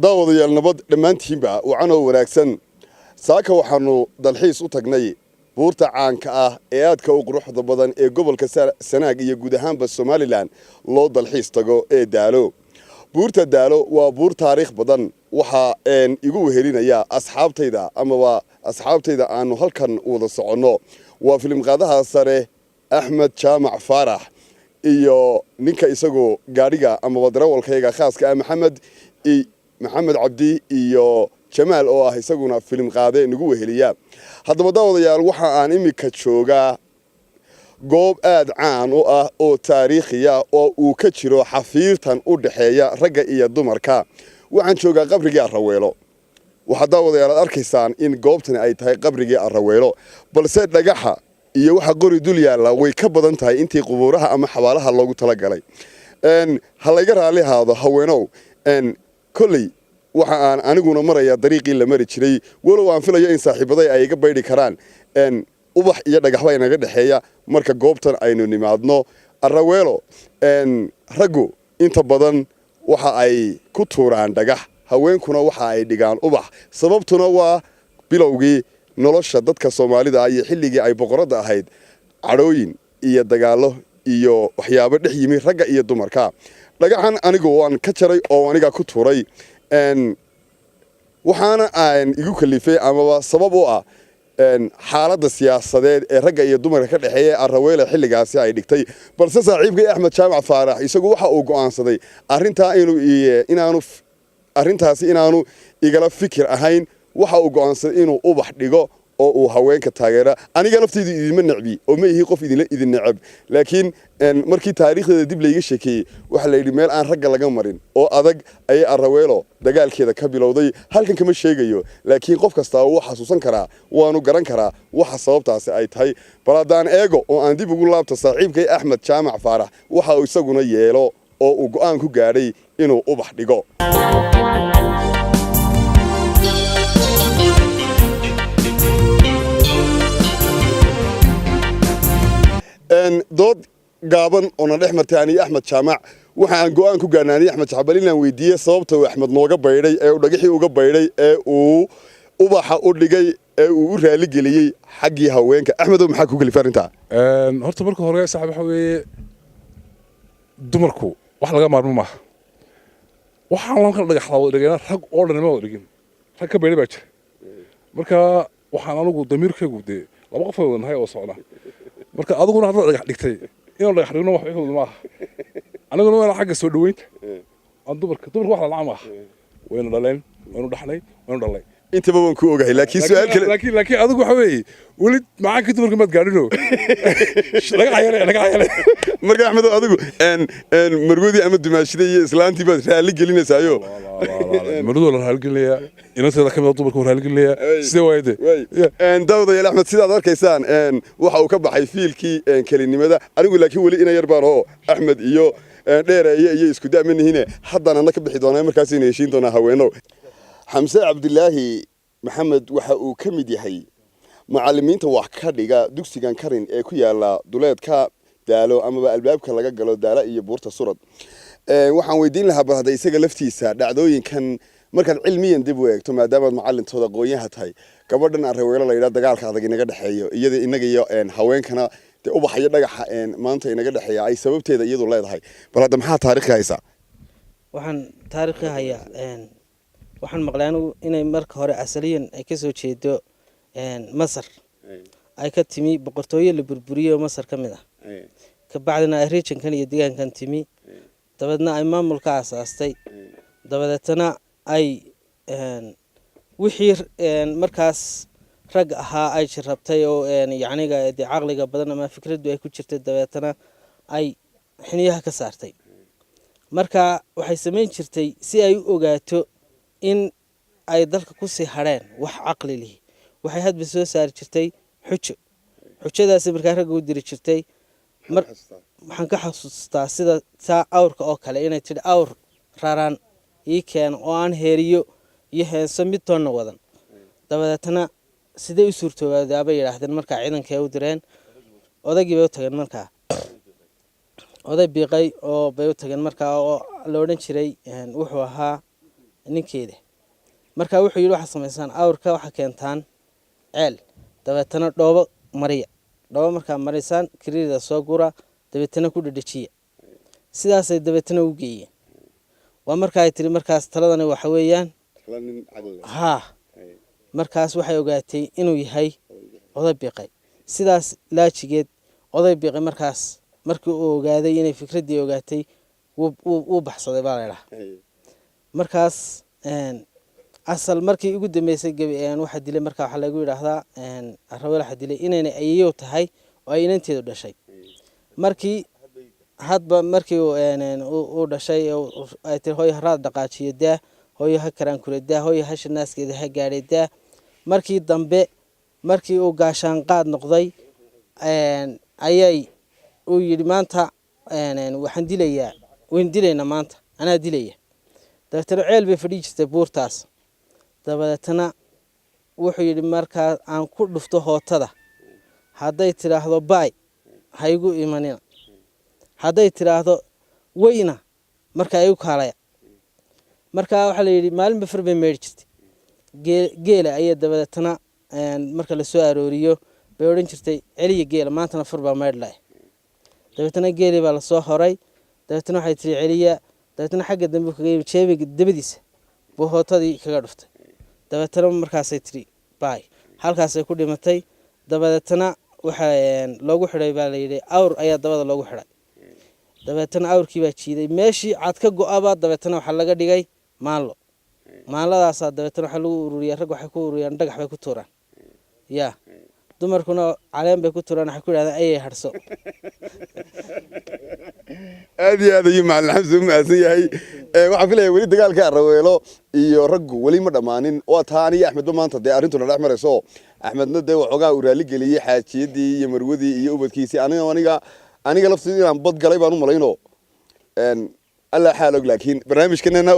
daawadayaal nabad dhammaantiinba wacanoo wanaagsan saaka waxaanu dalxiis u tagnay buurta caanka ah ee aadka u quruxda badan ee gobolka Sanaag iyo guud ahaanba Somaliland loo dalxiis tago ee Daalo. buurta Daalo waa buur taariikh badan waxa igu wehelinaya asxaabtayda aanu halkan wada socono waa filim qaadaha sare Axmed Jaamac Faarax iyo ninka isagoo gaariga ama darawalkayga khaaska ah Maxamed Cabdi iyo Jamaal oo ah isaguna filim qaade nagu weheliya haddaba daawadayaal waxa aan imika joogaa goob aad caan u ah oo taariikhiya oo uu ka jiro xafiirtan u dhaxeeya ragga iyo dumarka waxaan joogaa qabrigii Araweelo waxa daawadayaal arkaysaan in goobtani ay tahay qabrigii Araweelo balse dhagaxa iyo waxa qori dul yaala way ka badan tahay intii qubuuraha ama xabaalaha loogu tala galay hal iga raali haado haweenow كلي وحن أنا قلنا مرة يا طريقي اللي مرة شري ولو عن فيلا يا إنسان حبضي أي قبيل كران إن وبح يدق حوالينا قد حيا مركب جوبتن أينو نمادنا الرويلو إن رجو أنت بدن وح أي كتور عن دقح هوين كنا وح أي دقان وبح سببتنا بلوجي نلاش شدت كصومالي ده أي حلقي أي بقرة ده هيد عروين يدقاله iyo waxyaabo dhex yimi ragga iyo dumarka dhagaxan anigu waan ka jaray oo aniga ku tuuray waxaana aan igu kalifay ama sabab u ah xaaladda siyaasadeed ee ragga iyo dumarka ka dhaxeeya Araweelo xilligaasi ay dhigtay balse saaxiibkay Axmed Jaamac Faarax isagu waxa uu go'aansaday inaanu igala fikir ahayn waxa uu go'aansaday inuu ubax dhigo oo uu haweenka taageera aniga laftaydu idin nacbi oo ma yihi qof idin nacab laakiin markii taariikhda dib leeyga sheekay waxa la yiri meel aan ragga laga marin oo adag ay Araweelo dagaalkeeda ka bilowday halkan kama sheegayo laakiin qof kasta uu xasuusan karaa waanu garan karaa waxa sababtaasi ay tahay baladaan eego oo aan dib ugu laabto saaxiibkay Axmed Jaamac Faarax waxa uu isaguna yeelo oo uu go'aan ku gaaray inuu ubax dhigo dood gaaban oo na dhexmartay ani Axmed Jaamac waxa aan go'aan ku gaarnaanay Axmed Jaabal inaan weydiiyay sababta uu Axmed nooga baydhay ee uu dhagaxii uga baydhay ee uu ubaxa u dhigay ee uu u raali geliyay xaqii haweenka Axmed maxaa ku galifay arinta horta marka hore saaxiib waxa weeye dumarku wax laga maarmo ma waxaan la kala dhagaxdo dhigana rag oo dhan ma dhigin rag ka baydhay baa jira marka waxaan anigu damiirkaygu laba qof oo nahay oo socda marka aduguna hadda dhagax dhigtay inuu dhagax dhigno wax u ma aha aniguna waan xagga soo dhaweynta aan dumarka wax la lacam ah wayna dhaleen wayna dhaxlay wayna dhalay intaba waan ku ogahay laakiin su'aal kale laakiin adigu waxa weeye wali macaan ka dumarka mad gaadhino laga hayay marka Axmed adigu margoodi ama dumaashida iyo islaantii baad raali gelinaysayo margoodi la raali gelinaya inta ka mid dumarka raali gelinaya sidee waayde daawadayaal Axmed sidaad arkaysaan waxa uu ka baxay fiilkii kelinimada anigu laakiin wali ina yar baan oo Axmed iyo dheereeye iyo isku daamanihine haddana ka bixi doonaa markaas inay heshiin doonaa haweeno xamse Cabdilaahi Maxamed waxa uu ka mid yahay macallimiinta wax ka dhiga dugsigan Karin ee ku yaala duleedka Daalo ama albaabka laga galo Daalo iyo buurta Surad waxaan weydiin lahaa bal hada isaga laftiisa dhacdooyinkan markaad cilmiyan dib u eegto maadaama macallintooda aqoonyaha tahay gabadhan Araweelo la yiraahdo dagaalka adag inaga dhaxeeyo iyada inaga iyo haweenkana ubaxaya dhagaxa maanta inaga dhaxeeya ay sababteeda iyadu leedahay bal hada maxaa taariikh haysa waxaan taariikh hayaa waxaan maqlay inay marka hore asaliyan ay ka soo jeedo Masar ay ka timi boqortooyo la burburiyo Masar kamid ah ka bacdina ay regionkan iyo deegaankan timi dabadna ay maamulka asaastay dabadna ay wixii markaas rag ahaa ay jirabtay oo yacniga aqliga badan ama fikradu ay ku jirtay dabadna ay xiniyaha ka saartay marka waxay samayn jirtay si ay u ogaato in ay dalka ku sii hadheen wax caqli leh waxay hadba soo saari jirtay xujadaasi markaa ragga u diri jirtay waxaan ka xasuustaa sida taa awrka oo kale inay tidhi awr raraan ii keeno oo aan heeriyo iyo heenso mid toonna wadan dabadeetana sidee u suurtoobadaa bay yidhaahdeen markaa ciidankay u direen odaygii bay u tageen markaa oday biiqay oo bay u tageen markaa oo la odhan jiray wuxuu ahaa ninkeeda markaa wuxuu yidhi waxaa samaysaan awrka waxaa keentaan ceel dabeetana dhoobo markaa marisaan kiriirida soo gura dabeetana ku dhadhajiya sidaasay dabeetana u geeyeen waa marka ay tiri markaas taladani waxa weeyaan markaas waxay ogaatay inuu yahay oday biiqay sidaas laajigeed oday biiqay markaas markii uu ogaaday inay fikraddii ogaatay wuu baxsaday baa la yidhaha markaas asal markii ugu dambeysay waxaa dilay markaa waxaa lagu yidhaahdaa raweel waxaa dilay inaynay ayeeyo tahay oo ay inanteedu dhashay markii hadba markii uu dhashay ay tiri hooyo haraad dhaqaajiyo daa hooyo ha karaankure daa hooyo hasha naaskeeda ha gaadhay daa markii dambe markii uu gaashaan qaad noqday ayay uu yidhi maanta waxaan dilayaa wayn dilaynaa maanta anaa dilaya dabeetana ceel bay fadhii jirtay buurtaas dabadeetana wuxuu yidhi markaa aan ku dhufto hootada hadday tidhaahdo baay ha igu imanina hadday tidhaahdo weyna markaa igu kaalaya markaa waxaa la yidhi maalinba far bay meedhi jirtay geela ayaa dabadeetana marka la soo arooriyo bay odhan jirtay celiya geela maantana far baa meedh lae dabeetana geelii baa lasoo horay dabeetana waxay tiri celiya dabeetana xagga dambe kaga yimi jeebiga dabadiisa buu hootadii kaga dhuftay dabeetana markaasay tiri baay halkaasay ku dhimatay dabadeetana waxaa loogu xidhay baa layidhi awr ayaa dabada loogu xidhay dabeetana awrkii baa jiiday meeshii cad ka go-aba dabeetana waxaa laga dhigay maallo maalladaasaa dabeetana waxaa lagu ururiyaa rag waxay ku ururiyaan dhagax bay ku tuuraan yaa dumarkuna caleen bay ku tuuraan waxay ku yidhahdaan ayay hadhso aad iyo aad ayuu macalin xamse u mahadsan yahay waxaan filayaa weli dagaalka araweelo iyo raggu weli ma dhammaanin waa taa aniyo axmedba maanta dee arrintuna dhex marayso axmedna dee waxoogaa uu raalli geliyey xaajiyadii iyo marwadii iyo ubadkiisii aniga lafteedu inaan bad galay baan u malayno alla xaal og laakiin barnaamijkanena